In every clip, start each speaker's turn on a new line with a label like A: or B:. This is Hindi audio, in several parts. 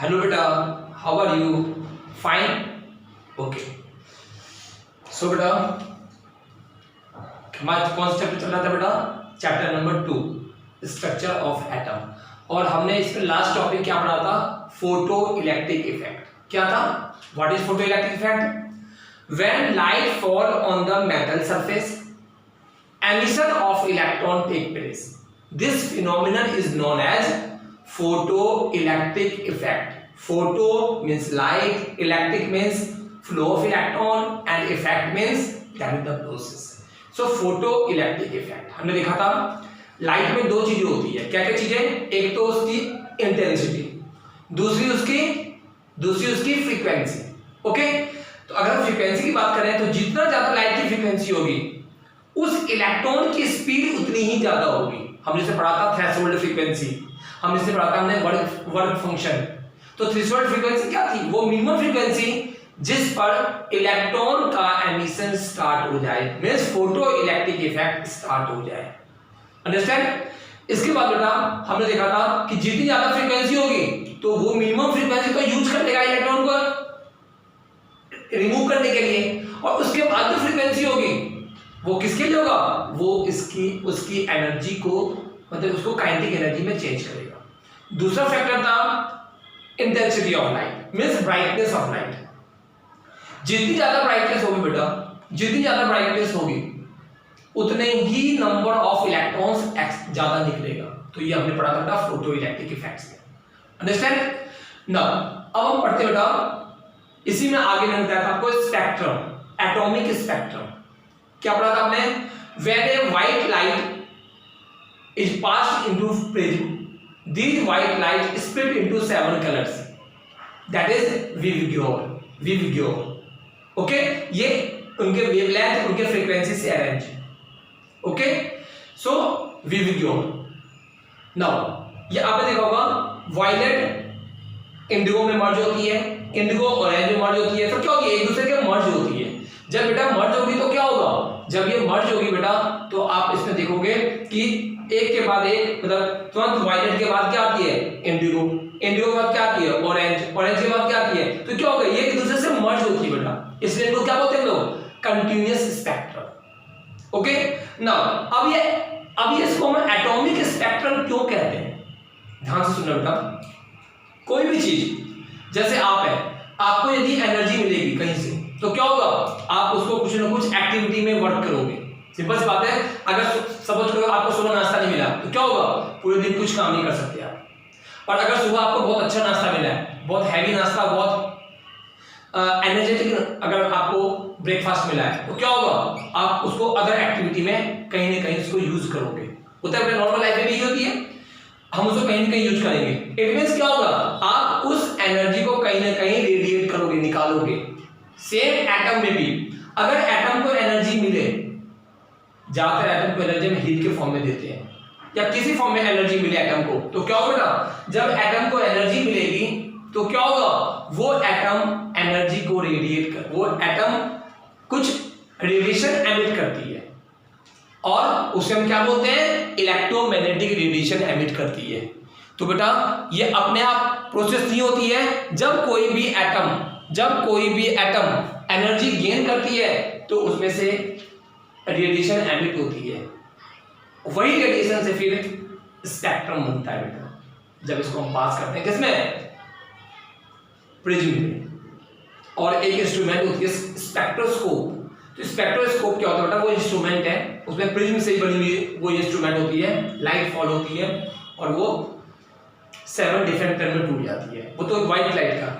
A: हेलो बेटा, how are you? Fine, okay. So बेटा, हमारा कौन सा चैप्टर चल रहा था बेटा? Chapter number 2, structure of atom. और हमने इसमें लास्ट टॉपिक क्या पढ़ा था? Photo electric effect. क्या था? What is photo electric effect? When light fall on the metal surface, emission of electron take place. This phenomenon is known as photoelectric effect. Photo means light, electric means flow of electron, and effect means chemical process. So photoelectric effect हमने देखा था लाइट में दो चीजें होती है। क्या क्या चीजें? एक तो उसकी इंटेंसिटी, दूसरी उसकी फ्रीक्वेंसी। ओके, तो अगर हम फ्रीक्वेंसी की बात करें तो जितना ज्यादा लाइट की फ्रीक्वेंसी होगी उस इलेक्ट्रॉन की स्पीड उतनी ही ज्यादा होगी। हमने इसे पढ़ा था थ्रेशोल्ड फ्रीक्वेंसी, हमने इसे पढ़ा था हमने वर्क फंक्शन। तो थ्रेशोल्ड फ्रीक्वेंसी क्या थी? वो मिनिमम फ्रीक्वेंसी जिस पर इलेक्ट्रॉन का एमिशन स्टार्ट हो जाए, means photo electric effect start हो जाए। अंडरस्टैंड? इसके बाद बेटा हमने देखा था कि जितनी ज्यादा फ्रीक्वेंसी होगी तो वो मिनिमम फ्रीक्वेंसी को यूज कर लेगा इलेक्ट्रॉन को रिमूव करने के लिए, और उसके बाद जो फ्रीक्वेंसी होगी वो किसके लिए होगा? वो उसकी एनर्जी को, मतलब उसको काइनेटिक एनर्जी में चेंज करेगा। दूसरा फैक्टर था intensity of light, means brightness of light. जितनी ज्यादा ब्राइटनेस होगी बेटा, जितनी ज्यादा ब्राइटनेस होगी उतने ही नंबर ऑफ इलेक्ट्रॉन्स ज्यादा निकलेगा। तो ये हमने पढ़ा था फोटो इलेक्ट्रिक इफेक्ट्स में। अंडरस्टैंड? नाउ अब हम पढ़ते बेटा, इसी में आगे मैंने बताया था आपको स्पेक्ट्रम, एटॉमिक स्पेक्ट्रम। क्या पढ़ा था आपने? When a white light is passed into prism, these white light split into 7 colors. That is Vivigure. Okay? ये उनके वेवलेंथ, उनके फ्रीक्वेंसी से अरेंज। ओके, सो Vivigure. Now ये आपने देखा होगा वायलेट इंडिगो में मर्ज होती है, इंडिगो ऑरेंज में मर्ज होती है। तो क्या होगी? एक दूसरे के मर्ज होती है। जब बेटा मर्ज होगी तो क्या होगा? जब ये मर्ज होगी बेटा तो आप इसमें देखोगे कि एक के बाद एक, मतलब तुरंत वायलेट के बाद क्या आती है? इंडिगो, इंडिगो के बाद क्या आती है? ऑरेंज, ऑरेंज के बाद क्या आती है? तो क्या होगा? ये एक दूसरे से मर्ज होती है बेटा, इसलिए इनको क्या बोलते हैं लोग? Continuous spectrum. ओके, नाउ अब ये इसको हम एटॉमिक स्पेक्ट्रम क्यों कहते हैं? ध्यान से सुनना बेटा। कोई भी चीज, जैसे आप है, आपको यदि एनर्जी मिलेगी कहीं से तो क्या होगा? आप उसको कुछ ना कुछ एक्टिविटी में वर्क करोगे। सिंपल सी बात है। अगर सपोज करो आपको सुबह नाश्ता नहीं मिला तो क्या होगा? पूरे दिन कुछ काम नहीं कर सकते आप। और अगर सुबह आपको बहुत अच्छा नाश्ता मिला है, बहुत हैवी नाश्ता, बहुत एनर्जेटिक अगर आपको ब्रेकफास्ट मिला है तो क्या होगा? आप उसको अदर एक्टिविटी में कहीं ना कहीं उसको यूज करोगे। होता है नॉर्मल लाइफ में भी होती है, हम उसको कहीं ना कहीं यूज करेंगे। इट मींस क्या होगा? आप उस एनर्जी को कहीं ना कहीं रेडिएट करोगे, निकालोगे। सेम एटम में भी अगर एटम को एनर्जी मिले, ज्यादातर एटम को एनर्जी में हीट के फॉर्म में देते हैं या किसी फॉर्म में एनर्जी मिले एटम को, तो क्या होगा? जब एटम को एनर्जी मिलेगी तो क्या होगा? वो एटम एनर्जी को रेडिएट कर, वो एटम कुछ रेडिएशन एमिट करती है और उसे हम क्या बोलते हैं? इलेक्ट्रोमैग्नेटिक रेडिएशन एमिट करती है। तो बेटा ये अपने आप प्रोसेस नहीं होती है। जब कोई भी एटम एनर्जी गेन करती है तो उसमें से रेडिएशन एमिट होती है, वही रेडिएशन से फिर स्पेक्ट्रम बनता है बेटा। जब इसको हम पास करते हैं किसमें? प्रिज्म में। और एक इंस्ट्रूमेंट होती है स्पेक्ट्रोस्कोप। तो स्पेक्ट्रोस्कोप क्या होता है बेटा? वो इंस्ट्रूमेंट है, उसमें प्रिज्म से बनी हुई वो इंस्ट्रूमेंट होती है, लाइट फॉल होती है और वो 7 डिफरेंट कलर में टूट जाती है। वो तो व्हाइट लाइट का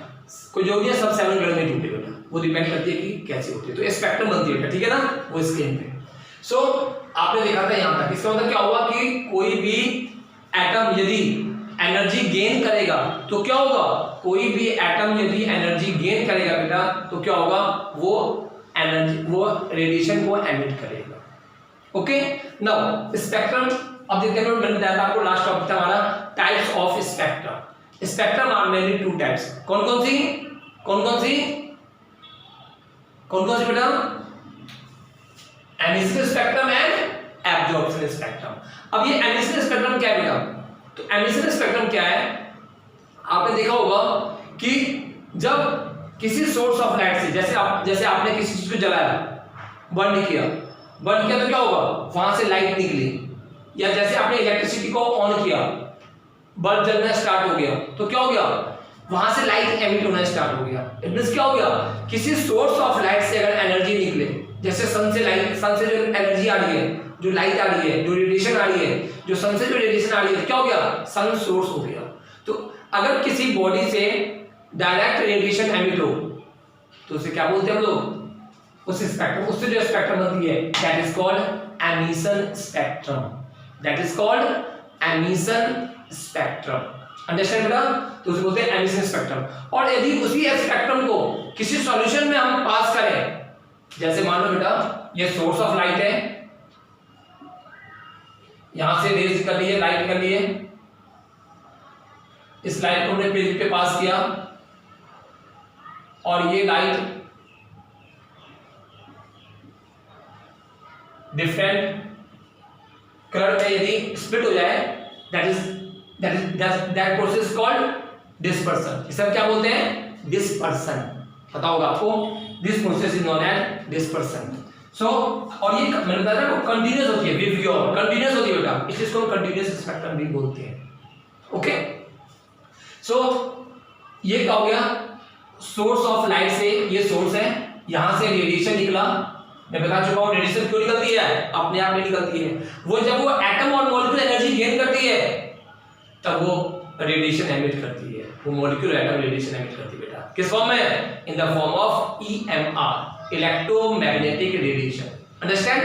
A: कोई जो भी है, सब 7 कलर में टूटे बेटा, वो डिपेंड करती है कि कैसे होती है। तो स्पेक्ट्रम बनती है, ठीक है ना, वो स्क्रीन पे। सो आपने देखा था यहां तक। इसका मतलब क्या हुआ कि कोई भी एटम यदि एनर्जी गेन करेगा तो क्या होगा? कोई भी एटम यदि एनर्जी गेन करेगा बेटा तो क्या होगा? वो रेडिएशन को एमिट करेगा। ओके, नाउ स्पेक्ट्रम अब देखते हैं। मैंने बताया था आपको लास्ट टॉपिक था हमारा types of spectrum. Spectrum are mainly 2 types. कौन कौन सी बेटा? Emission spectrum and absorption spectrum. अब ये एमिशन स्पेक्ट्रम क्या है बेटा? तो एमिशन स्पेक्ट्रम क्या है? आपने देखा होगा कि जब किसी सोर्स ऑफ लाइट से जैसे आपने किसी चीज को जलाया, बर्न किया तो क्या होगा, वहां से लाइट निकली, या जैसे आपने इलेक्ट्रिसिटी को ऑन किया, बल्ब जलना स्टार्ट हो गया, तो क्या हो गया, वहां से लाइट एमिट होना स्टार्ट हो गया। इट मींस क्या हो गया, किसी सोर्स ऑफ लाइट से अगर एनर्जी निकले, जैसे सन से जो एनर्जी आ रही है, जो लाइट आ रही है, जो रेडिएशन आ रही है, जो सन से जो रेडिएशन आ रही है, क्या हो गया, सन सोर्स हो गया। तो अगर किसी बॉडी से डायरेक्ट रेडिएशन एमिट हो तो उसे क्या बोलते हैं हम लोग, उस स्पेक्ट्रम, उससे जो स्पेक्ट्रम बनती है, that is called emission spectrum, that is called emission spectrum. Understand बेटा, तो उसे बोलते हैं एमिशन स्पेक्ट्रम। और यदि उसी स्पेक्ट्रम को किसी सॉल्यूशन में हम पास करें, जैसे मान लो बेटा ये सोर्स ऑफ लाइट है, यहां से रेज कर लिए, लाइट कर लिए, इस लाइट को हमने पेज पे पास किया, और ये लाइट डिफरेंट कलर में यदि स्प्लिट हो जाए, दैट प्रोसेस कॉल्ड डिस्पर्सन। इसे हम क्या बोलते हैं, डिस्पर्सन। पता होगा आपको, this process is known as dispersion. So और ये मैंने बताया ना, कंटीन्यूअस होती है, विवग्योर कंटीन्यूअस होती है बेटा, इस चीज को हम कंटीन्यूअस स्पेक्ट्रम भी बोलते हैं। ओके, सो ये क्या हो गया, सोर्स ऑफ लाइट से, ये सोर्स है, यहां से रेडिएशन निकला, मैं बता चुका हूं रेडिएशन क्यों निकलती है, अपने आप नहीं निकलती है, वो जब वो एटम और मॉलिक्यूल एनर्जी गेन करती है तब वो रेडिएशन एमिट करती है, वो मॉलिक्यूल एटम रेडिएशन एमिट करती है बेटा, किस फॉर्म में, in the form of EMR, electromagnetic radiation. Understand.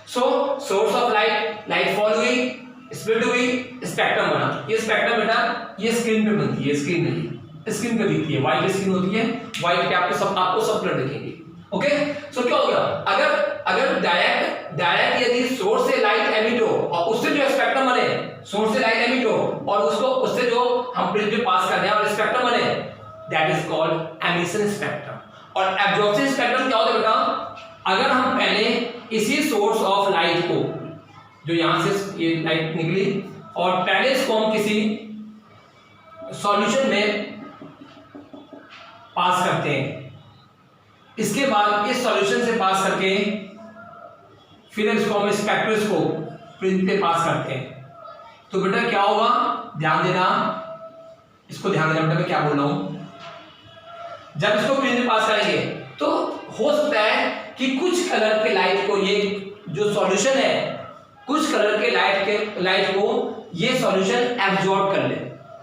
A: So source of light fall हुई, स्प्लिट हुई, स्पेक्ट्रम बना। ये स्पेक्ट्रम बेटा ये स्क्रीन पे बनती है, स्क्रीन पे दिखती है, व्हाइट स्क्रीन होती है, व्हाइट पे आपको सब कलर दिखेंगे। ओके, सो क्या हो गया, अगर डायरेक्ट यदि सोर्स से लाइट एमिट हो और उससे जो स्पेक्ट्रम बने, सोर्स से लाइट एमिट हो और उससे जो हम प्रिज्म पे पास कर रहे हैं और स्पेक्ट्रम बने, that is called emission spectrum. और एब्जॉर्प्शन स्पेक्ट्रम क्या होता है बेटा, अगर हम पहले इसी सोर्स ऑफ लाइट को, जो यहां से ये लाइट निकली, और पहले इसको हम किसी सॉल्यूशन में पास करते हैं, इसके बाद इस सॉल्यूशन से पास करके फिर इसको हम स्पेक्ट्रोस्कोप प्रिज्म पे पास करते हैं, तो बेटा क्या होगा, ध्यान देना, इसको ध्यान देना बेटा, मैं क्या बोल रहा हूं, जब इसको प्रिज्म पे पास करेंगे तो हो सकता है कि कुछ कलर के लाइट को, ये जो सॉल्यूशन है, कुछ कलर के लाइट को ये सॉल्यूशन एब्जॉर्ब कर ले।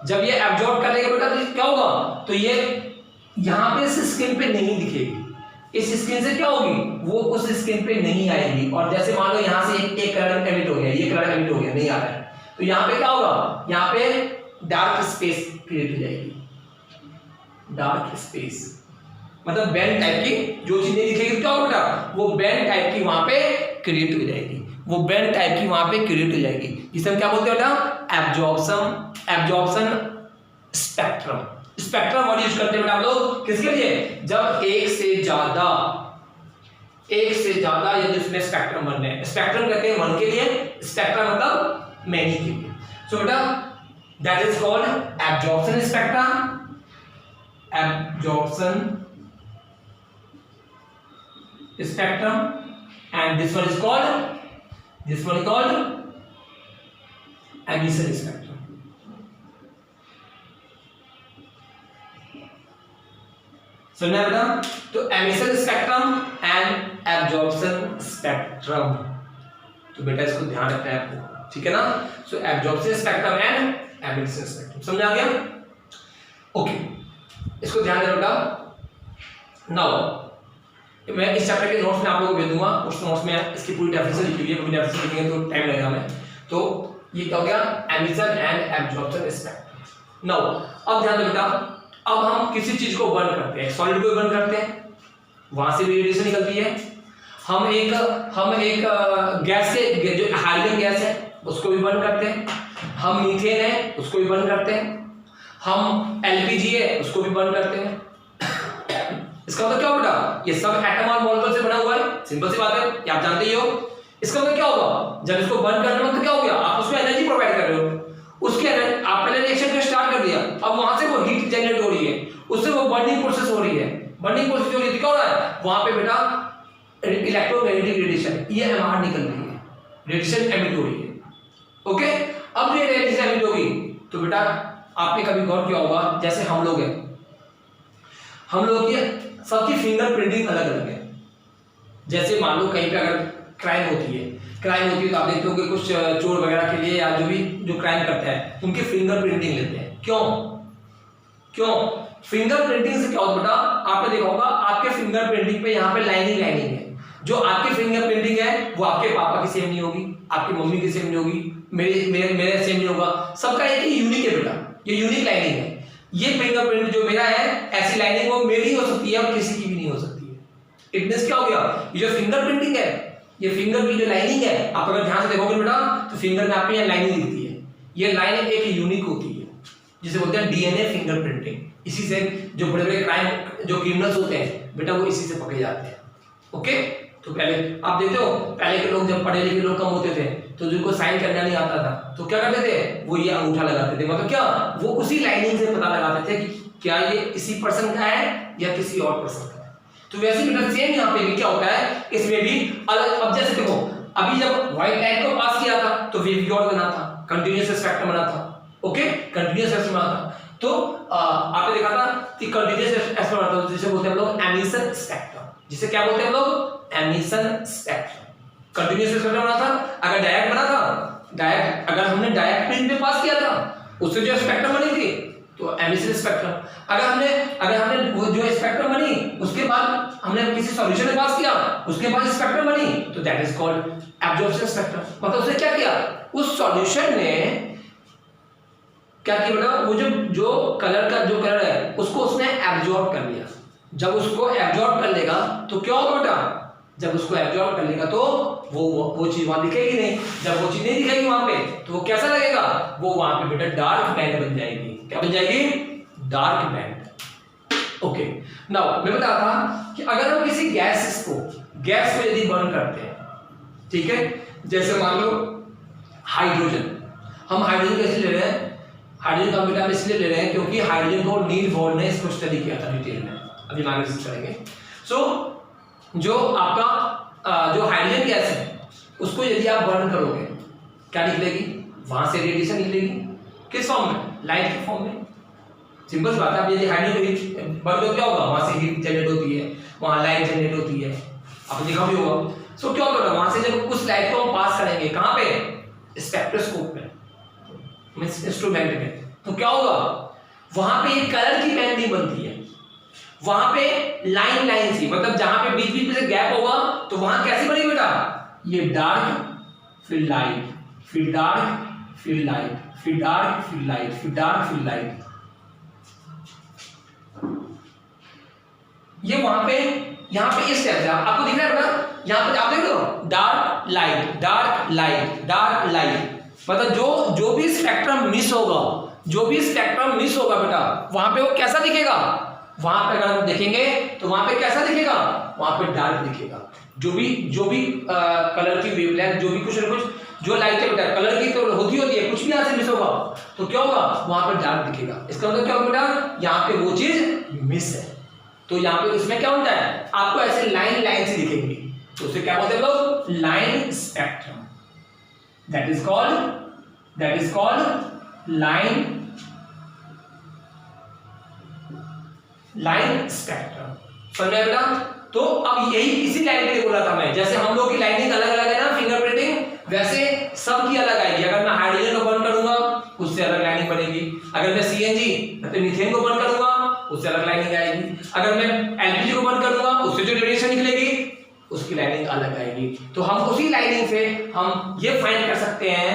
A: जब ये एब्जॉर्ब कर लेगा बेटा तो क्या होगा, तो ये यहां पे इस स्क्रीन पे नहीं दिखेगी, इस स्क्रीन से क्या होगी, वो उस स्क्रीन पे नहीं आएगी। और जैसे मान लो यहां से एक कलर एमिट हो गया, ये कलर एमिट हो गया, नहीं आ रहा है, तो यहां पे क्या होगा, यहां पे डार्क स्पेस क्रिएट हो जाएगी, डार्क स्पेस मतलब बैंड टाइप की जो चीज नहीं दिखेगी, क्या होगा बेटा, वो बैंड टाइप की वहां पे क्रिएट हो जाएगी, वो बैंड टाइप की वहां पे क्रिएट हो जाएगी, जिसे हम क्या बोलते हैं बेटा, absorption spectrum. Spectrum word use करते हैं बेटा हम लोग किसके लिए, जब एक से ज्यादा यदि उसमें स्पेक्ट्रम बन रहे हैं, स्पेक्ट्रम कहते हैं वन के लिए, स्पेक्ट्रम मतलब मैनी के लिए। सो बेटा that is called absorption spectrum, absorption spectrum, and this one is called emission spectrum. समझा बेटा, तो emission spectrum and absorption spectrum, तो बेटा इसको ध्यान रखना है आपको, ठीक है ना। सो absorption spectrum and emission spectrum समझ आ गया, ओके, इसको ध्यान देना बेटा। नाउ मैं इस चैप्टर के नोट्स में आप लोगों को भेज दूंगा, उस नोट्स में इसकी पूरी डेफिनेशन लिखी हुई है, पूरी डेफिनेशन लिखेंगे तो टाइम लगेगा हमें। तो ये क्या हो गया, emission and absorption spectrum. Now अब ध्यान दो बेटा, अब हम किसी चीज को बर्न करते हैं, सॉलिड को बर्न करते हैं, वहां से भी रेडिएशन निकलती है। हम एक गैस से, जो हाइड्रोजन गैस है उसको भी बर्न करते हैं, हम मीथेन है उसको भी बर्न करते हैं, हम एलपीजी है उसको भी बर्न करते हैं। इसका मतलब क्या होगा बेटा, ये सब एटम और मॉलिक्यूल से बना हुआ है, सिंपल सी बात है, ये आप जानते ही हो। इसका मतलब क्या होगा, जब इसको बर्न करने में तो क्या हो गया, आप उसको एनर्जी प्रोवाइड कर रहे हो, उसके आप पहले रिएक्शन को स्टार्ट कर कर दिया, अब वहां से वो हीट जनरेट हो रही है, उससे वो बर्निंग प्रोसेस हो रही है, बर्निंग प्रोसेस हो रही है, क्या हो रहा है वहां पे बेटा इलेक्ट्रोमैग्नेटिक रेडिएशन EMR निकल रही है, रेडिएशन एमिट हो रही है। ओके, अब ये रेडिएशन एमिट होगी तो बेटा आपने कभी गौर किया होगा, जैसे हम लोग हैं, हम लोग की सबकी फिंगरप्रिंटिंग अलग अलग है। जैसे मान लो कहीं पे अगर क्राइम होती है तो आप देखते हो कि कुछ चोर वगैरह के लिए या जो क्राइम करता है उनकी फिंगरप्रिंटिंग लेते हैं। क्यों फिंगरप्रिंटिंग से क्या होता है बेटा, आपने देखा होगा आपके फिंगरप्रिंटिंग पे यहाँ पे लाइनिंग है, जो आपकी फिंगरप्रिंटिंग है वो आपके पापा की सेम नहीं होगी, आपकी मम्मी की सेम नहीं होगी, मेरे सेम नहीं होगा, सबका एक यूनिक है बेटा, ये यूनिक लाइनिंग है। ये फिंगरप्रिंट जो मेरा है ऐसी लाइनिंग वो मेरी हो सकती है और किसी की भी नहीं हो सकती है। इट मींस क्या हो गया, ये जो फिंगरप्रिंटिंग है, ये फिंगर की जो लाइनिंग है, आप अगर ध्यान से देखोगे बेटा तो फिंगर में आपको ये लाइनिंग दिखती है, ये लाइनिंग एक यूनिक होती है जिसे बोलते हैं DNA फिंगरप्रिंटिंग। इसी से जो बड़े बड़े क्राइम जो क्रिमिनल्स होते हैं बेटा वो इसी से पकड़े जाते हैं। ओके, तो पहले आप देखते हो पहले के लोग जब पढ़े लिखे लोग कम होते थे तो जिनको साइन करना नहीं आता था तो क्या करते थे, वो ये अंगूठा लगाते थे, मतलब क्या वो उसी लाइनिंग से पता लगाते थे कि क्या ये इसी पर्सन का है या किसी और पर्सन का है। तो वैसे बेटा सेम यहाँ पे भी क्या होता है, इसमें भी अलग। अब जैसे देखो अभी जब व्हाइट लाइन को पास किया था तो वेवगाइड बना था, कंटीन्यूअस स्पेक्ट्रम बना था। ओके, कंटीन्यूअस स्पेक्ट्रम बना था, तो आपने देखा था कि कंटीन्यूअस स्पेक्ट्रम बना था जिसे बोलते हैं हम लोग एमिशन स्पेक्ट्रम, जिसे क्या बोलते हैं हम लोग एमिशन स्पेक्ट्रम। कंटीन्यूअस स्पेक्ट्रम बना था, अगर डायरेक्ट बना था, डायरेक्ट अगर हमने डायरेक्ट प्लेन पे पास किया था उससे जो स्पेक्ट्रम बनी थी तो एमिशन स्पेक्ट्रम। अगर हमने वो जो स्पेक्ट्रम बनी उसके बाद हमने किसी सॉल्यूशन में पास किया उसके बाद स्पेक्ट्रम बनी तो that is called absorption spectrum. मतलब उसने क्या किया, उस सॉल्यूशन ने क्या किया बेटा, वो जो कलर है उसको उसने एब्जॉर्ब कर लिया। जब उसको एब्जॉर्ब कर लेगा तो क्या होगा बेटा, जब उसको एब्जॉर्ब कर लेगा तो वो चीज वहां दिखेगी नहीं। जब वो चीज नहीं दिखेगी वहां पे तो वो कैसा लगेगा, वो वहां पे बेटा डार्क बैंड बन जाएगी। क्या बन जाएगी, डार्क बैंड। ओके, नाउ मैं बता रहा था कि अगर हम किसी गैस को यदि बर्न करते हैं, ठीक है, जैसे मान लो हाइड्रोजन, हम हाइड्रोजन कैसे ले रहे हैं, हाइड्रोजन का बेटा हम इसलिए ले रहे हैं क्योंकि हाइड्रोजन को नील बोर ने इसको स्टडी किया था डिटेल में, अभी हम आगे चलेंगे। सो जो आपका जो हाइड्रोजन गैस है उसको यदि आप बर्न करोगे क्या निकलेगी, वहां से रेडिएशन निकलेगी, किस फॉर्म में, लाइट के फॉर्म में। सिंपल बात है, आप यदि हाइड्रोजन बर्न करो क्या होगा, वहां से हीट जनरेट होती है, वहां लाइट जनरेट होती है, आपने देखा भी होगा। सो क्या होगा, वहां से जब उस लाइट को हम पास करेंगे कहां पे, स्पेक्ट्रोस्कोप में, इंस्ट्रूमेंट में, तो क्या होगा, वहां पे एक कलर की बैंड नहीं बनती है, वहां पे लाइन सी, मतलब जहां पे बीच बीच में से गैप होगा तो वहां कैसी बनेगी बेटा, ये डार्क फिर लाइट, फिर डार्क फिर लाइट, फिर डार्क फिर लाइट, फिर डार्क फिर लाइट। ये वहां पे यहां पे इस टाइप से आपको दिख रहा है बेटा, यहां पे आप देख लो dark light, dark light, dark light, मतलब जो भी स्पेक्ट्रम मिस होगा, जो भी स्पेक्ट्रम मिस होगा बेटा वहां पे वो कैसा दिखेगा, वहां पे अगर हम देखेंगे तो वहां पे कैसा दिखेगा, वहां पे डार्क दिखेगा। जो भी कलर की वेवलेंथ, जो भी कुछ ना कुछ जो लाइट है बेटा कलर की तो होती है, कुछ भी यहां से मिस होगा तो क्या होगा, वहां पे डार्क दिखेगा। इसका मतलब क्या होगा बेटा, यहाँ पे वो चीज मिस है, तो यहाँ पे इसमें क्या होता है, आपको ऐसे लाइन से दिखेंगी, तो उसे क्या बोलते हैं लोग, line spectrum. That is called line spectrum. समझ में बेटा, तो अब यही इसी लाइन के लिए बोला था मैं, जैसे हम लोग की लाइनिंग अलग अलग है ना फिंगरप्रिंटिंग, वैसे सबकी अलग आएगी। अगर मैं हाइड्रोजन को बर्न करूंगा उससे अलग लाइनिंग बनेगी, अगर मैं CNG मतलब मीथेन को बर्न करूंगा उससे अलग लाइनिंग आएगी, अगर मैं LPG को बर्न करूंगा उससे जो रेडिएशन निकलेगी उसकी लाइनिंग अलग आएगी। तो हम उसी लाइनिंग से हम ये फाइंड कर सकते हैं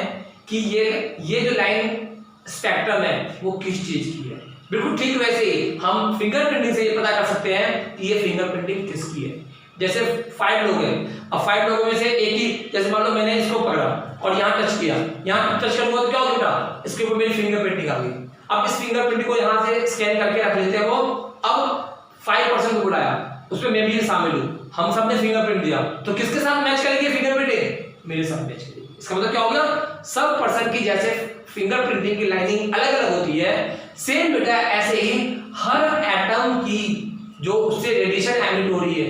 A: कि ये जो लाइन स्पेक्ट्रम है वो किस चीज की है। बिल्कुल ठीक वैसे ही हम फिंगरप्रिंटिंग से ये पता कर सकते हैं कि ये फिंगरप्रिंटिंग किसकी है। जैसे 5 लोग हैं, अब 5 लोगों में से एक ही, जैसे मान लो मैंने इसको पकड़ा और यहाँ टच किया, यहाँ टच करूंगा तो क्या होगा, इसके ऊपर मेरी फिंगरप्रिंटिंग आ गई। अब इस फिंगरप्रिंट को यहाँ से स्कैन करके रख लेते हैं वो, अब 5% को बुलाया, उसमें मैं भी शामिल हूँ, हम सब ने फिंगरप्रिंट दिया, तो किसके साथ मैच करेंगे फिंगरप्रिंटिंग, मेरे साथ मैच करेगी। इसका मतलब क्या हो गया, सब पर्सन की जैसे फिंगर प्रिंटिंग की लाइनिंग अलग अलग होती है, सेम बेटा ऐसे ही हर एटम की जो उससे रेडिएशन एमिट हो रही है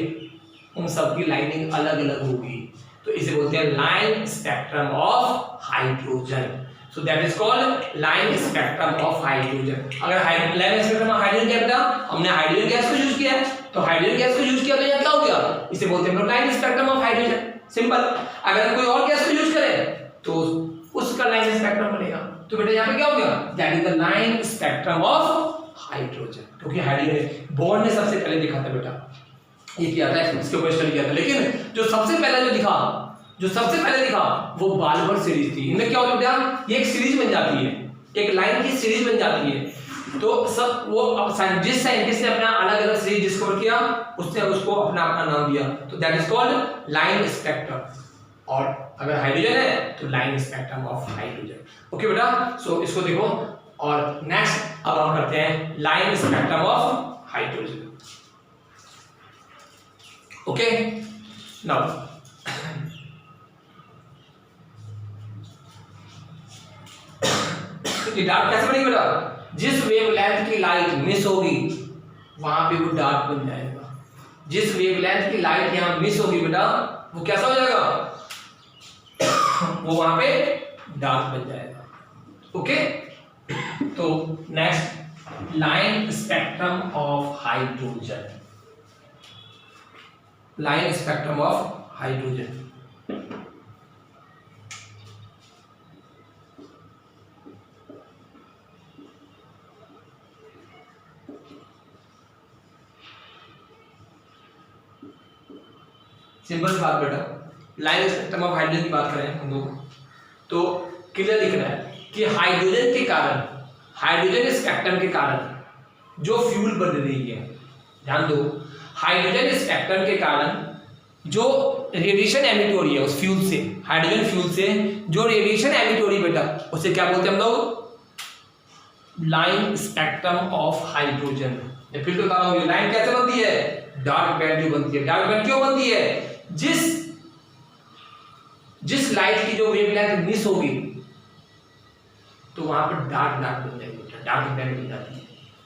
A: उन सब की लाइनिंग अलग अलग होगी। तो इसे बोलते हैं line spectrum of hydrogen. So that is called line spectrum of hydrogen. अगर लाइन स्पेक्ट्रम ऑफ हाइड्रोजन क्या बेटा, हमने हाइड्रोजन गैस को यूज किया है, तो हाइड्रोजन गैस को यूज किया तो यहाँ क्या हो गया, इसे बोलते हैं line spectrum of hydrogen. Simple. अगर कोई और गैस को यूज करें तो उसका लाइन स्पेक्ट्रम बनेगा। तो बेटा यहाँ पे क्या हो गया, that is the line spectrum of hydrogen, क्योंकि हाइड्रोजन बोर्न ने सबसे पहले देखा था बेटा, ये किया था, इसके ऊपर स्टडी किया था। लेकिन जो सबसे पहले दिखा वो बाल्मर सीरीज थी। इनमें क्या होता है बेटा, ये एक सीरीज बन जाती है, एक लाइन की सीरीज बन जाती है। तो सब वो जिस साइंटिस्ट ने अपना अलग अलग सीरीज डिस्कवर किया उसने उसको अपना नाम दिया, तो that is called line spectrum. और अगर हाइड्रोजन है तो line spectrum of hydrogen. Okay बेटा, सो इसको देखो। और नेक्स्ट अब हम करते हैं line spectrum of hydrogen. Okay, now dark कैसे बनेगी बेटा, जिस वेवलेंथ की लाइट मिस होगी वहां पे वो डार्क बन जाएगा। जिस वेवलेंथ की लाइट यहां मिस होगी बेटा वो कैसा हो जाएगा, वो वहां पे डार्क बन जाएगा। ओके, तो next line spectrum of hydrogen. Line spectrum of hydrogen. Simple सी बात बेटा, लाइन स्पेक्ट्रम ऑफ हाइड्रोजन की बात करें हम लोग तो क्लियर लिख रहा है कि हाइड्रोजन के कारण, हाइड्रोजन स्पेक्ट्रम के कारण जो फ्यूल बन रही है, ध्यान दो, हाइड्रोजन स्पेक्ट्रम के कारण जो रेडिएशन एमिट हो रही है उस फ्यूल से, हाइड्रोजन फ्यूल से जो रेडिएशन एमिट हो रही है बेटा उसे क्या बोलते हैं हम लोग, लाइन स्पेक्ट्रम ऑफ हाइड्रोजन। फिर तो बता रहा हूं लाइन कैसे बनती है, डार्क बैंड जो बनती है। डार्क बैंड क्यों बनती है, जिस लाइट की जो वेवलेंथ मिस होगी तो वहां पर डार्क डार्क बन जाएगी, डार्क बैंड बन जाती है।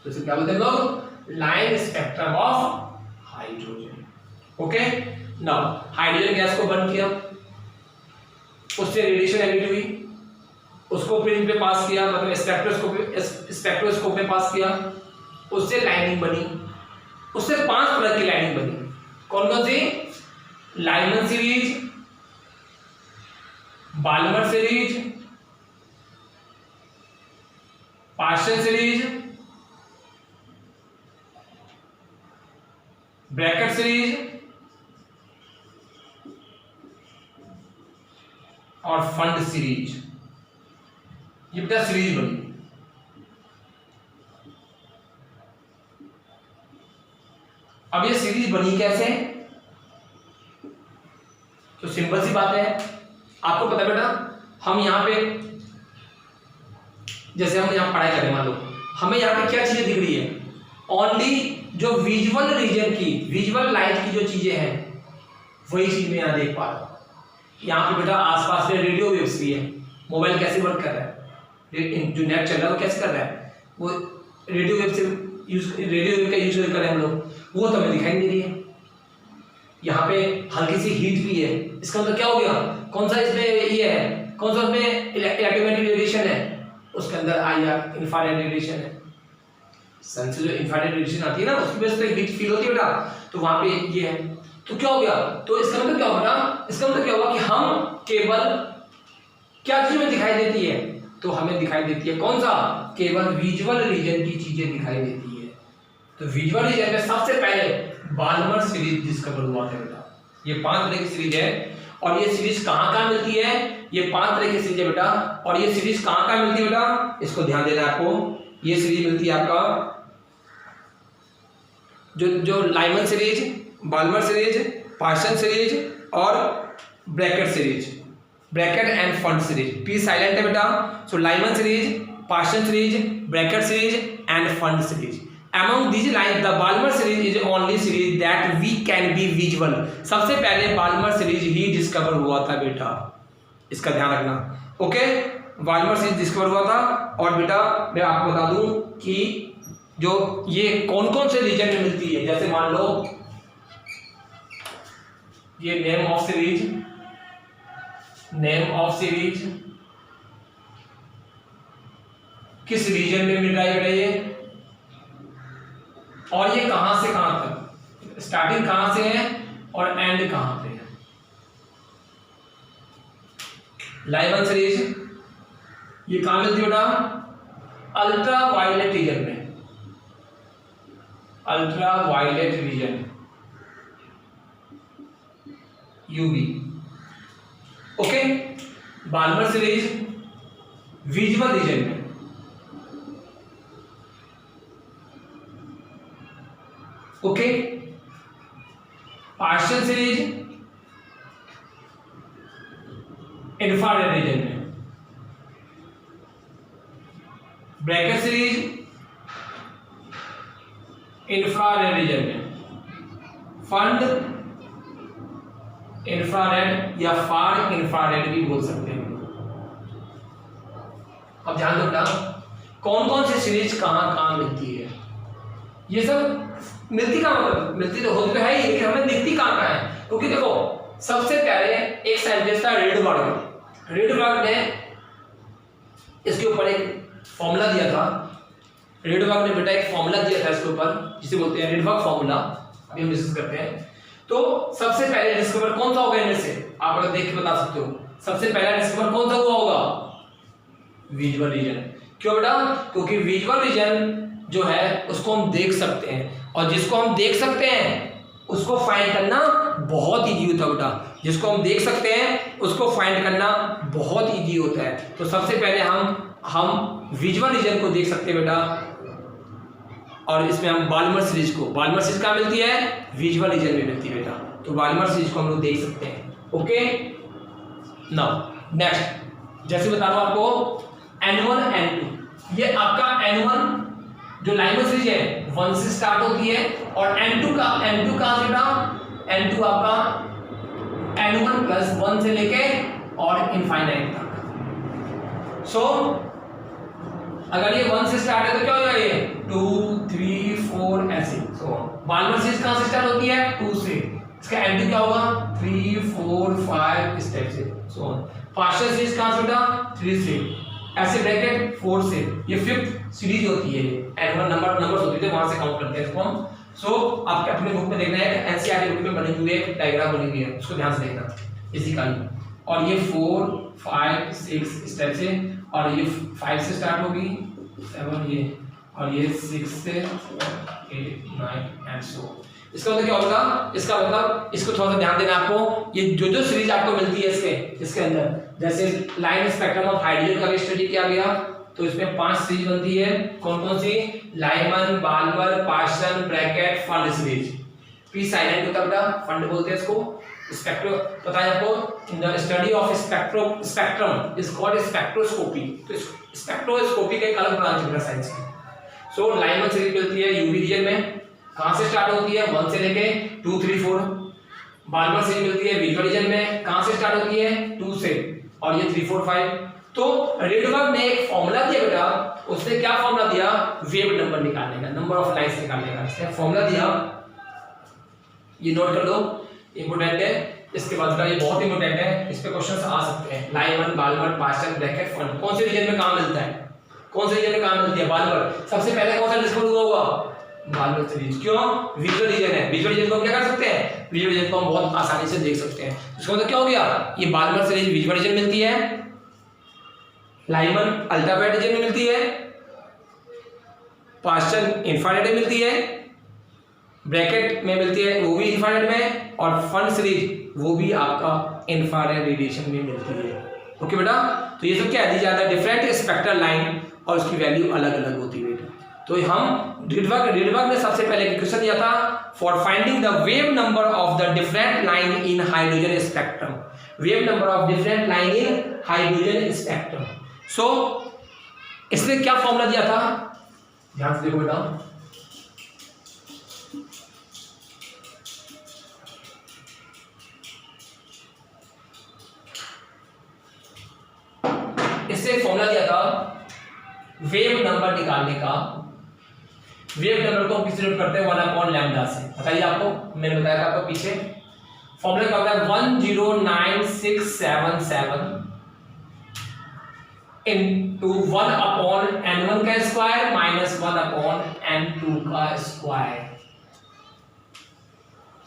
A: तो इसे क्या बोलते हैं लोग, line spectrum of hydrogen. Okay, now hydrogen gas को बर्न किया, उससे रेडिएशन एमिट हुई, उसको प्रिज्म पे पास किया, मतलब स्पेक्ट्रोस्कोप में पास किया, उससे लाइनिंग बनी, उससे 5 तरह की लाइनिंग बनी। कौन कौन सी, लाइमन सीरीज, बाल्मर सीरीज, पार्शियल सीरीज, ब्रैकेट सीरीज और फंड सीरीज। ये बेटा सीरीज बनी। अब ये सीरीज बनी कैसे, तो सिंपल सी बात है, आपको पता है बेटा, हम यहाँ पे जैसे हम यहाँ पढ़ाई करें, मान लो हमें यहाँ पे क्या चीजें दिख रही है, ओनली जो विजुअल रीजन की, विजुअल लाइट की जो चीजें हैं वही चीज मैं यहाँ देख पा रहा हूँ। यहाँ पे बेटा आसपास में रेडियो वेव्स भी है, मोबाइल कैसे वर्क कर रहा है, जो नेट चल रहा है वो कैसे कर रहा है, वो रेडियो वेव से रेडियो वेव का यूज कर रहे हैं हम लोग, वो तो हमें दिखाई नहीं दे रही है। यहाँ पे हल्की सी हीट भी है, इसका मतलब क्या हो गया, कौन सा इसमें ये है, कौन सा इसमें इलेक्ट्रोमैग्नेटिक रेडिएशन है, उसके अंदर आईआर इंफ्रारेड रेडिएशन है। सन से जो इंफ्रारेड रेडिएशन आती है ना उसकी वजह से हीट फील होती है बेटा, तो वहां पे ये है। तो क्या हो गया, तो इसका मतलब क्या होगा, इसका मतलब क्या होगा कि हम केवल क्या चीज में दिखाई देती है, तो हमें दिखाई देती है कौन सा, केवल विजुअल रीजन की चीजें दिखाई देती है। तो विजुअल रीजन में सबसे पहले बाल्मर सीरीज डिस्कवर हुआ था बेटा। ये 5 तरह की सीरीज है, और ये सीरीज कहाँ मिलती है, ये 5 तरह की सीरीज है बेटा, और ये सीरीज कहाँ मिलती है बेटा, इसको ध्यान देना आपको। ये सीरीज मिलती है आपका जो Lyman series, Balmer series, Paschen series और Brackett series, Brackett and Pfund series. P silent है बेटा। So Lyman series, Paschen series, Brackett series and Pfund series. Among these lines, the Balmer series is only series that we can be visual. सबसे पहले बाल्मर सीरीज ही डिस्कवर हुआ था बेटा, इसका ध्यान रखना। ओके, बाल्मर सीरीज डिस्कवर हुआ था। और बेटा मैं आपको बता दूं कि जो ये कौन कौन से रीजन में मिलती है, जैसे मान लो ये नेम ऑफ सीरीज किस रीजन में मिल रहा है बेटा ये, और ये कहां से कहां तक, स्टार्टिंग कहां से है और एंड कहां पे है। लाइवन सीरीज ये कहां मिलती है बेटा, अल्ट्रा वायलेट रीजन में, ultraviolet region UV. Okay, Balmer series visual region में, ओके। पार्शियल सीरीज इंफ्रारेड रीजन में, ब्रैकेट सीरीज इंफ्रारेड रीजन में, फंड इंफ्रारेड या फार इंफ्रारेड भी बोल सकते हैं। अब ध्यान दो बेटा, कौन कौन सी सीरीज कहां कहां मिलती है, ये सब मिलती कहां, मतलब मिलती तो होती तो है ही, लेकिन हमें दिखती कहां कहां है। क्योंकि देखो सबसे पहले एक साइंटिस्ट था रेडबर्ग ने इसके ऊपर एक फॉर्मूला दिया था। रेडबर्ग ने बेटा एक फॉर्मूला दिया था इसके ऊपर, जिसे बोलते हैं रेडबर्ग फॉर्मूला, अभी हम डिस्कस करते हैं। तो सबसे पहले डिस्कवर कौन सा होगा इनमें से, आप अगर देख के बता सकते हो, सबसे पहला डिस्कवर कौन सा हुआ होगा, विजुअल रीजन। क्यों बेटा, क्योंकि विजुअल रीजन जो है उसको हम देख सकते हैं, और जिसको हम देख सकते हैं उसको फाइंड करना बहुत इजी होता है बेटा, जिसको हम देख सकते हैं उसको फाइंड करना बहुत इजी होता है। तो सबसे पहले हम विजुअल रीजन को देख सकते हैं बेटा, और इसमें हम बाल्मर सीरीज कहाँ मिलती है, विजुअल रीजन में मिलती है बेटा। तो बाल्मर सीरीज को हम लोग देख सकते हैं। ओके, नाउ नेक्स्ट जैसे बता रहा हूं आपको N1 N2, ये आपका N1 जो लाइमर सीरीज है 1 से स्टार्ट होती है, और N2 कहां से बेटा, N2 आपका N1 प्लस 1 से लेके और इनफाइनाइट तक। सो अगर ये 1 से स्टार्ट है तो क्या हो जाएगा, ये 2 3 4 ऐसे। सो बाल्मर सीरीज कहां से स्टार्ट होती है, 2 से, इसका N2 क्या होगा 3 4 5 इस टाइप से। सो पार्शियल सीरीज कहां से बेटा, 3 से, ऐसे ब्रैकेट 4 से, ये 5th सीरीज होती है, N1 नंबर्स होती है, वहां से काउंट करते हैं इसको हम। सो आपके अपने बुक में देखना है, एनसीईआरटी बुक में बनी हुई है, डायग्राम बनी हुई है, उसको ध्यान से देखना इसी का। और ये 4 5 6 इस टाइप से, और ये 5 से स्टार्ट होगी, 7 ये, और ये 6 से 8 9 एंड सो। इसका मतलब क्या होगा, इसका मतलब इसको थोड़ा सा ध्यान देना आपको, ये जो सीरीज आपको मिलती है इसके अंदर, जैसे लाइन स्पेक्ट्रम ऑफ हाइड्रोजन का स्टडी किया गया, तो इसमें 5 सीरीज बनती है। कौन कौन सी, Lyman, Balmer, Paschen, Brackett, Pfund series. P silent होता है बेटा, फंड बोलते हैं इसको। स्पेक्ट्रो पता है आपको, the study of spectrum is called spectroscopy. तो स्पेक्ट्रोस्कोपी का एक अलग ब्रांच है साइंस की। सो लाइमन सीरीज मिलती है यूवी रीजन में, कहां से स्टार्ट होती है, 1 से लेके 2 3 4। बाल्मर सीरीज मिलती है विजुअल रीजन में, कहां से स्टार्ट होती है, 2 से, और ये 3 4 5। तो रेडबर्ग ने एक फॉर्मूला दिया बेटा, उसने क्या फॉर्मूला दिया, वेव नंबर निकालने का, नंबर ऑफ लाइंस निकालने का इसने फॉर्मूला दिया। ये नोट कर लो, इंपॉर्टेंट है। इसके बाद का ये बहुत इंपॉर्टेंट है, इस पे क्वेश्चंस आ सकते हैं। Lyman, Balmer, Paschen, Brackett, Pfund कौन से रीजन में कहां मिलता है, कौन से रीजन में कहां मिलती है, बाल्मर। सबसे पहले कौन सा डिस्कवर हुआ होगा, बाल्मर सीरीज। क्यों, विजुअल रीजन है, विजुअल रीजन को हम क्या कर सकते हैं, विजुअल रीजन को हम बहुत आसानी से देख सकते हैं। इसका मतलब क्या हो गया, ये बाल्मर सीरीज विजुअल रीजन मिलती है, लाइमन अल्ट्रावायलेट रीजन में मिलती है, पार्सन इंफ्रारेड में मिलती है, ब्रैकेट में मिलती है वो भी इंफ्रारेड में, और फंड सीरीज वो भी आपका इंफ्रारेड रेडिएशन में मिलती है। ओके बेटा, तो ये सब क्या है, दी जाता है डिफरेंट स्पेक्ट्रल लाइन, और उसकी वैल्यू अलग अलग होती है बेटा। तो हम रेडबर्ग ने सबसे पहले क्वेश्चन दिया था, for finding the wave number of the different line in hydrogen spectrum, wave number of different line in hydrogen spectrum. So इसने क्या फॉर्मूला दिया था, ध्यान से देखो बेटा, इससे वेव नंबर निकालने का, वेव नंबर को किस नोट करते हैं 1/लैम्डा से। बताइए आपको, मैंने बताया था आपको पीछे फॉर्मूला क्या होता है 109,677 into 1/n1 का स्क्वायर माइनस 1/n2 का स्क्वायर।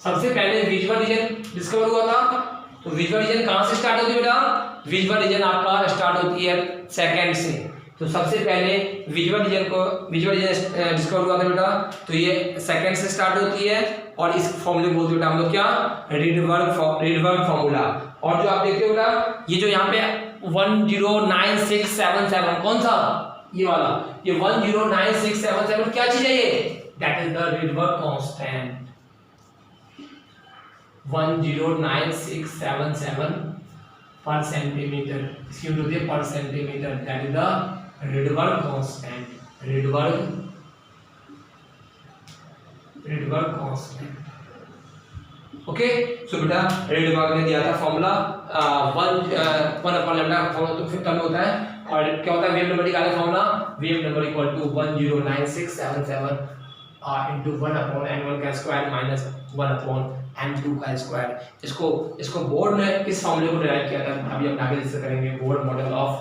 A: सबसे पहले विजुअल रीजन डिस्कवर हुआ था, तो विजुअल रीजन कहां से स्टार्ट होती है बेटा? विजुअल रीजन आपका स्टार्ट होती है सेकंड से। तो सबसे पहले विजुअल रीजन डिस्कवर हुआ था बेटा, तो ये सेकंड से स्टार्ट होती है और इस फॉर्मूले को बोलते हैं हम लोग क्या? Rydberg formula. और जो आप देखते हो बेटा, ये जो यहाँ पे 109677 कौन सा? ये वाला, ये 109677 क्या चीज है ये? That is the Rydberg constant. 109677 per centimetre, इसकी यूनिट होती है per centimetre, that is the Rydberg constant. Rydberg constant. Okay, so बेटा रिडबर्ग ने दिया था फॉर्मूला 1/लैम्डा फॉर्मूला, तो फिर टर्म होता है और क्या होता है वेव नंबर निकालने formula, wave number equal to 109677 into 1/n1 का स्क्वायर माइनस 1/n2 का स्क्वायर। इसको बोर्ड ने इस फॉर्मूले को डिराइव किया था, अभी हम आगे डिस्कस करेंगे board model of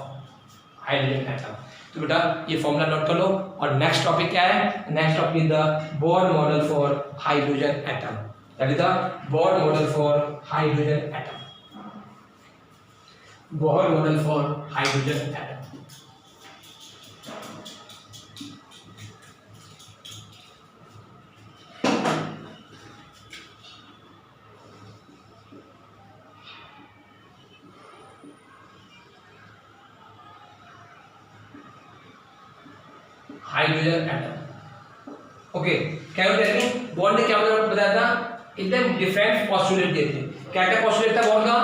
A: hydrogen atom. तो बेटा ये फॉर्मूला नोट कर लो। और नेक्स्ट टॉपिक क्या है? Next topic is the Bohr model for hydrogen atom, that is the Bohr model for hydrogen atom. Bohr model for hydrogen atom. Hydrogen atom. Okay, can you tell me बॉन्ड ने क्या बताया था? एकदम डिफरेंट पोस्टुलेट देते हैं। क्या क्या पोस्टुलेट था बॉन्ड का?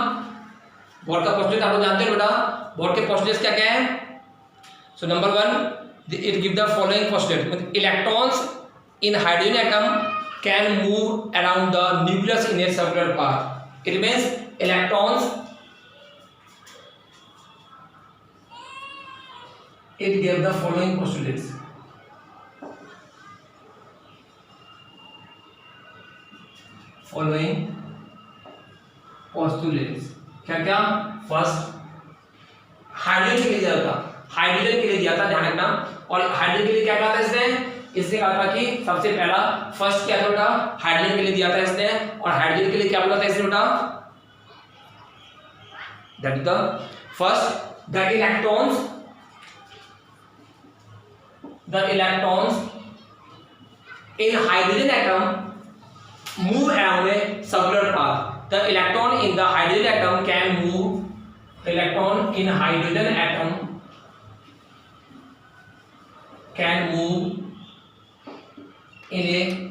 A: बॉन्ड का पोस्टुलेट आप लोग जानते हो बेटा, बॉन्ड के पोस्टुलेट्स क्या क्या है? So number 1 it give the following postulate, electrons in hydrogen atom can move around the nucleus in a circular path. It means electrons, it gave the following postulates. Following postulates क्या क्या? फर्स्ट हाइड्रोजन के लिए दिया था, हाइड्रोजन के लिए दिया था, ध्यान रखना। और हाइड्रोजन के लिए क्या कहा था इसने कहा था कि सबसे पहला फर्स्ट क्या था बेटा? हाइड्रोजन के लिए दिया था इसने। और हाइड्रोजन के लिए क्या बोला था इसने बेटा? That is the first, the electrons in hydrogen atom move around a circular path. The electron in the hydrogen atom can move. Electron in hydrogen atom can move in a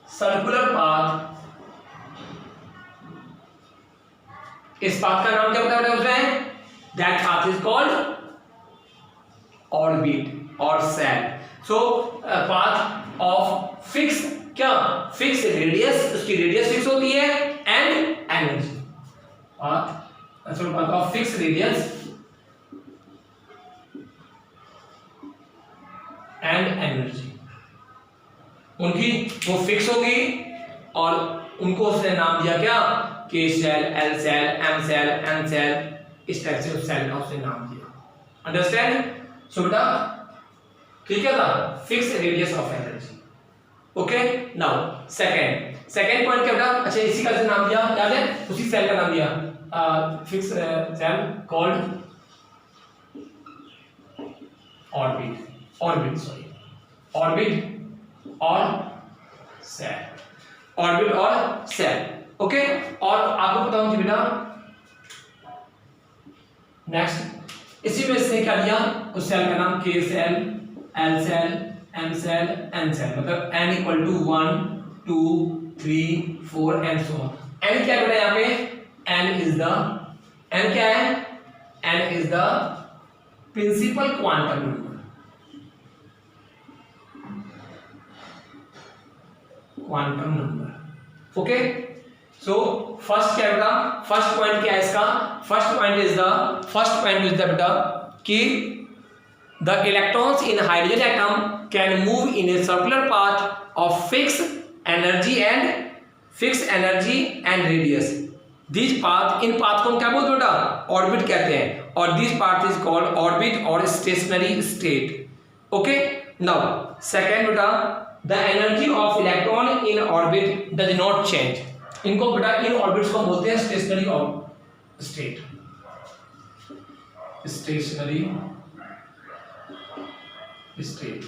A: circular path. इस पाथ का नाम क्या बताया उसने? That path is called orbit और shell. So path of fix क्या? फिक्स रेडियस, उसकी रेडियस फिक्स होती है and energy. Path of fix radius and energy, उनकी वो फिक्स होगी और उनको उसने नाम दिया क्या? K shell, L shell, M shell, N shell, इस टाइप से उस सेल का उसने नाम दिया। अंडरस्टैंड? सो बेटा ठीक है ना, fix radius of energy. Okay, now second point क्या बेटा? अच्छा, इसी का नाम दिया, याद है? उसी सेल का नाम दिया फिक्स सेल कॉल्ड ऑर्बिट और सेल। ओके, और आपको बताऊं कि बेटा नेक्स्ट इसी में इसने क्या दिया? उस सेल का नाम K shell, L shell, M shell, N shell, मतलब n equal to 1 2 3 4 and so on. n क्या बेटा यहाँ पे? n क्या है? n is the principal quantum number. Okay, so first क्या बेटा? फर्स्ट पॉइंट क्या है इसका? फर्स्ट पॉइंट इज द बेटा कि The electrons in hydrogen atom can move in a circular path of fixed energy and radius. These path, in path को हम क्या बोलते हैं बेटा? Orbit कहते हैं, और this path is called orbit or stationary state. Okay? Now, second बेटा, the energy of electron in orbit does not change. इनको बेटा इन orbits को बोलते हैं stationary state. Stationary state.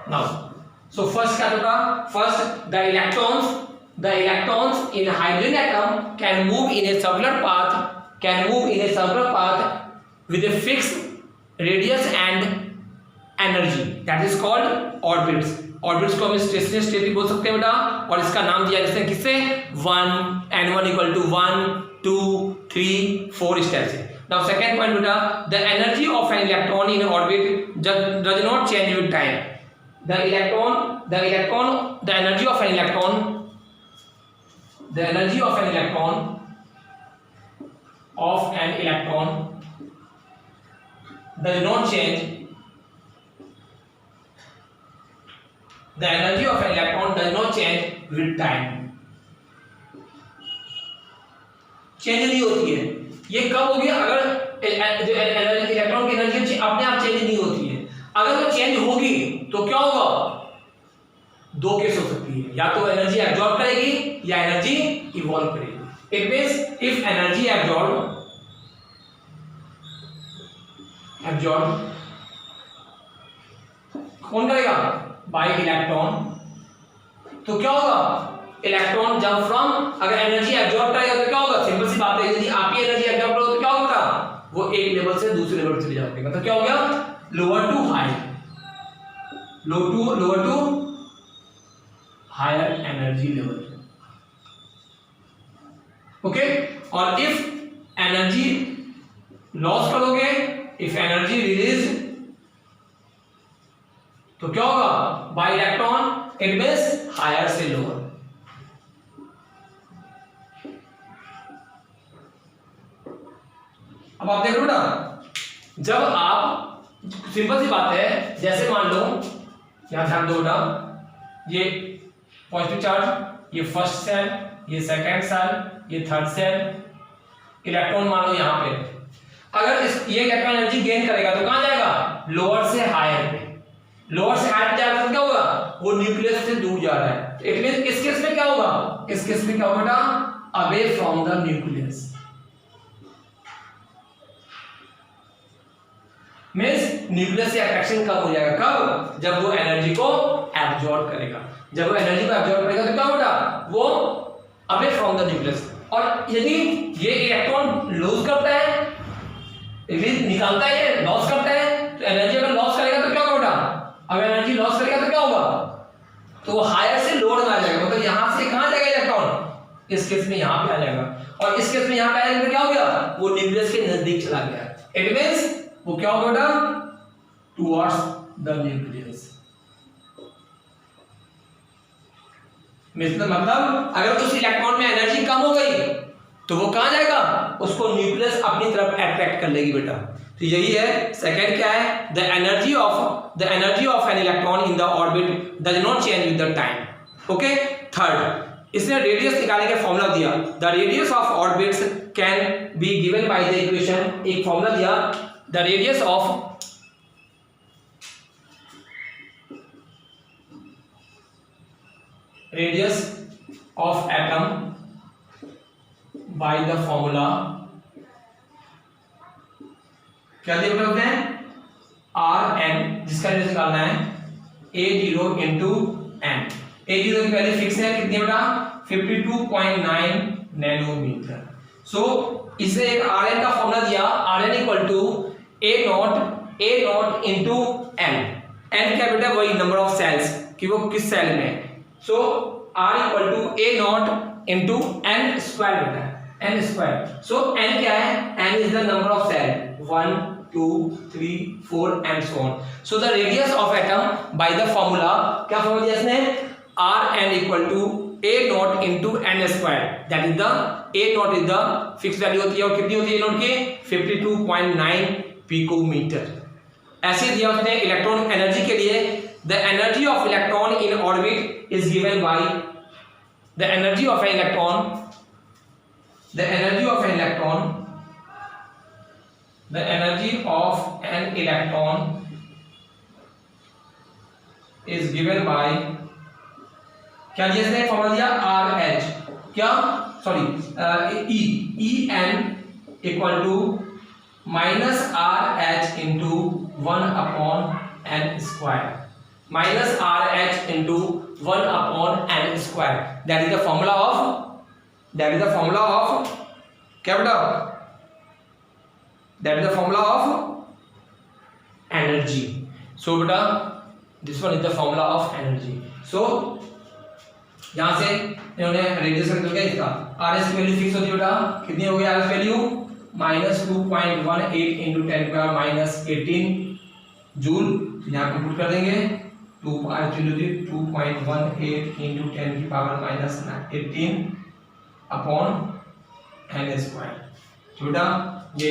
A: Now, so first क्या होगा? First, the electrons in hydrogen atom can move in a circular path with a fixed radius and energy. That is called orbits. Orbits को हम stationary state भी बोल सकते हैं बेटा, और इसका नाम दिया जिसने किससे? 1 n1 equal to 1 2 3 4 इस टाइप से. Now second point बेटा, the energy of an electron in orbit does not change with time. The energy of an electron does not change. The energy of an electron does not change with time. Change नहीं होती है. ये कब होगी? अगर इलेक्ट्रॉन की एनर्जी अपने आप चेंज नहीं होती है. अगर वो चेंज होगी तो क्या होगा? दो केस हो सकती है, या तो एनर्जी एब्जॉर्ब करेगी या एनर्जी इवॉल्व करेगी. It means if energy absorb कौन करेगा? Bye electron. तो क्या होगा? इलेक्ट्रॉन जब फ्रॉम, अगर एनर्जी एब्जॉर्ब करेगा तो क्या होगा? सिंपल सी बात है, यदि आप ही एनर्जी एब्जॉर्ब करो तो क्या होगा? वो एक लेवल से दूसरे लेवल पे चले जाओगे. मतलब क्या हो गया? Lower to high, lower to higher energy level. Okay. और इफ एनर्जी लॉस करोगे, इफ एनर्जी रिलीज, तो क्या होगा? By electron, it means higher से लोअर. अब आप देखो ना, जब आप, सिंपल सी बात है, जैसे मान लो यहां ध्यान दो ना, ये पॉजिटिव चार्ज, ये फर्स्ट सेल, ये सेकंड सेल, ये थर्ड सेल, इलेक्ट्रॉन मान लो यहां पे. अगर ये इलेक्ट्रॉन एनर्जी गेन करेगा तो कहां जाएगा? लोअर से हायर पे. लोअर से हायर पे जाएगा तो क्या होगा? वो न्यूक्लियस से दूर जा रहा है. इट मींस इस केस में क्या होगा? इस केस में क्या होगा बेटा? Away from the nucleus. Means nucleus से अट्रैक्शन कम हो जाएगा. कब? जब वो एनर्जी को एब्जॉर्ब करेगा. जब वो एनर्जी को एब्जॉर्ब करेगा तो क्या होगा? वो अवे फ्रॉम द न्यूक्लियस. और यदि ये इलेक्ट्रॉन लूज करता है, निकालता है, ये लॉस करता है, तो एनर्जी अगर लॉस करेगा तो क्या होगा? अगर एनर्जी लॉस करेगा तो क्या होगा? तो वो हायर से लोअर में आ जाएगा. मतलब यहां से कहां जाएगा इलेक्ट्रॉन? इस केस में यहां पे आ जाएगा. और इस केस में यहां पे आएगा तो क्या हो गया? वो न्यूक्लियस के नजदीक चला गया. इट मींस वो क्या होगा बेटा? Towards the nucleus. मतलब अगर उस इलेक्ट्रॉन में एनर्जी कम हो गई तो वो कहां जाएगा? उसको न्यूक्लियस अपनी तरफ अट्रैक्ट कर लेगी बेटा. तो यही है. सेकंड क्या है? The energy of N electron in the orbit does not change with the time. Okay. Third, इसने रेडियस निकालने का फॉर्मूला दिया. The radius of orbits can be given by the equation. एक फॉर्मूला दिया, the radius of atom by the formula क्या दिया बोलते हैं? आर एन, जिसका रेडियस निकालना है A0 इंटू एन. A0 की वैल्यू फिक्स है कितनी बेटा? 52.9 नैनोमीटर. सो इसे एक आर एन का फॉर्मूला दिया, R N equal to a not into N. N क्या बेटा? वही नंबर ऑफ सेल्स कि वो किस सेल में. So r equal to a not into n square बेटा, एन स्क्वायर. सो एन क्या है? N is the number of shell, 1 2 3 4 and so on. So the radius of atom by the formula, क्या फॉर्मूला दिया इसने? Rn equal to a naught into n square. That is the a naught is the fixed value होती है. और कितनी होती है a naught की? 52.9 picometer. ऐसे दिया उसने इलेक्ट्रॉन एनर्जी के लिए, the energy of electron in orbit is given by the energy of N electron, the energy of N electron, the energy of N electron is given by, क्या दिया इसने फॉर्मूला दिया आर एच, क्या sorry E N equal to minus R H into 1/n square, minus R H into 1/n square, that is the formula of, that is the formula of क्या बेटा, that is the formula of energy. So बेटा this one is the formula of energy. So यहां से इन्होंने रेडियस निकल गया इसका, आर एस की वैल्यू फिक्स होती है बेटा, कितनी हो गई r s value, -2.18 into 10⁻18 joule. यहाँ पे पुट कर देंगे 2.18 इंटू 10⁻18 अपॉन n स्क्वायर. बेटा ये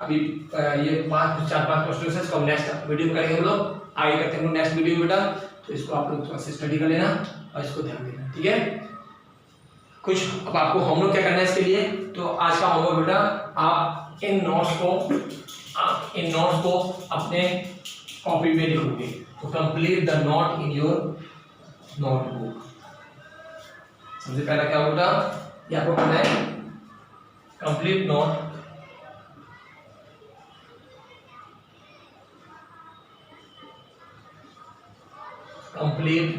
A: अभी ये 4-5 क्वेश्चन है, इसको हम नेक्स्ट वीडियो में करेंगे हम लोग, आगे करते हैं नेक्स्ट वीडियो में बेटा. तो इसको आप लोग थोड़ा सा स्टडी कर लेना और इसको ध्यान देना, ठीक है. कुछ अब आपको होमवर्क क्या करना है इसके लिए, तो आज का होमवर्क बेटा आप इन नोट्स को अपने कॉपी में लिखोगे. तो complete the note in your notebook. सबसे पहला क्या होगा, ये आपको करना है complete note, complete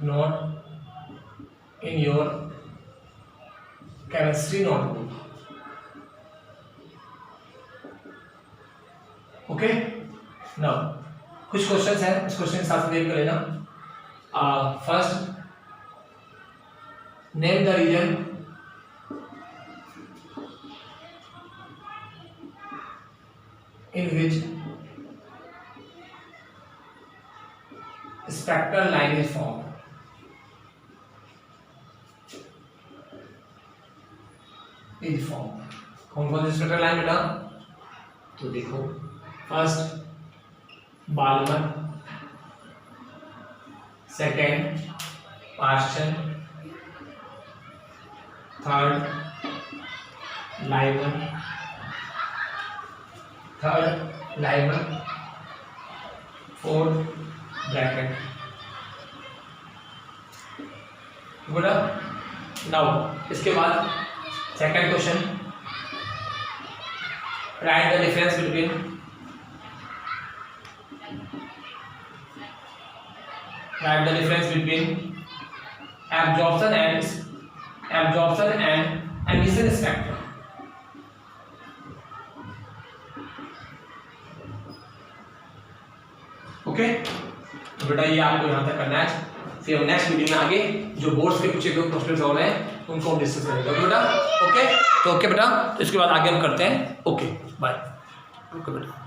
A: note in your chemistry notebook. Okay, now कुछ क्वेश्चंस हैं, इस क्वेश्चन के साथ देख कर लेना. First, name the region in which spectral line is formed. Is formed. कौन कौन सी स्पेक्ट्रल लाइन बेटा, तो देखो first Balmer, second Paschen, third Lyman, fourth Brackett. Good. Now इसके बाद second question, right the difference between, right the difference between absorption and emission spectrum. Okay, तो बेटा ये आपको यहाँ तक करना है. फिर हम नेक्स्ट वीडियो में आगे जो बोर्ड्स के कुछ क्वेश्चन हो रहे हैं उनको हम डिस्कस करेंगे बेटा. ओके, तो ओके बेटा, इसके बाद आगे हम करते हैं. Okay bye. ओके बेटा.